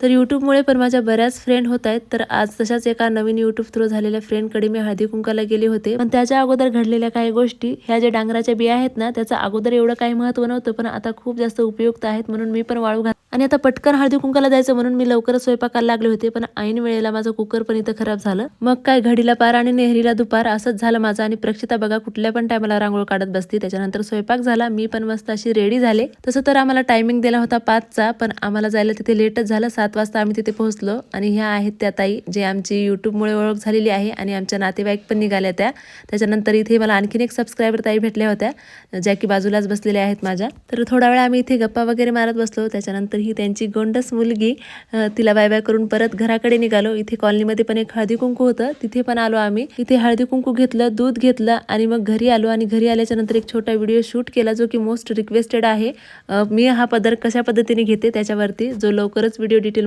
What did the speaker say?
तर यूट्यूबमुळे पण माझ्या बऱ्याच फ्रेंड होत आहेत. तर आज तशाच एका नवीन यूट्यूब थ्रू झालेल्या फ्रेंडकडे मी हळदी कुंकाला गेले होते. पण त्याच्या अगोदर घडलेल्या काही गोष्टी, ह्या ज्या डांगराच्या बिया आहेत ना, त्याचं अगोदर एवढं काही महत्त्व नव्हतं, पण आता खूप जास्त उपयुक्त आहेत म्हणून मी पण वाळू घात आणि आता पटकन हळदी कुंकाला जायचं म्हणून मी लवकरच स्वयंपाकाला लागले होते. पण ऐन वेळेला माझं कुकर पण इथं खराब झालं. मग काय, घडीला पार आणि नेहरीला दुपार असंच झालं माझं. आणि प्रक्षिता बघा कुठल्या पण टायमाला रांगोळ काढत बसती. त्याच्यानंतर स्वयंपाक झाला, मी पण मस्त अशी रेडी झाले. तसं तर आम्हाला टायमिंग दिला होता 5चा, पण आम्हाला जायला तिथे लेटच झालं. 7 वाजता आम्ही तिथे पोहोचलो. आणि ह्या आहेत त्या ताई, जे आमची यूट्यूबमुळे ओळख झालेली आहे आणि आमच्या नातेवाईक पण निघाल्या त्या. त्याच्यानंतर इथे मला आणखीन एक सबस्क्रायबर ताई भेटल्या होत्या, ज्या की बाजूलाच बसलेल्या आहेत माझ्या. तर थोडा वेळ आम्ही इथे गप्पा वगैरे मारत बसलो. त्याच्यानंतर ही त्यांची गोंडस मुलगी, तिला बाय बाय करून परत घराकडे निघालो. इथे कॉलनीमध्ये पण एक हळदी कुंकू होतं, तिथे पण आलो आम्ही. इथे हळदी कुंकू घेतलं, दूध घेतलं आणि मग घरी आलो. आणि घरी आल्याच्या नंतर एक छोटा व्हिडिओ शूट केला, जो की मोस्ट रिक्वेस्टेड आहे. मी हा पदर कशा पद्धतीने घेते त्याच्यावरती, जो लवकरच व्हिडिओ डिटेल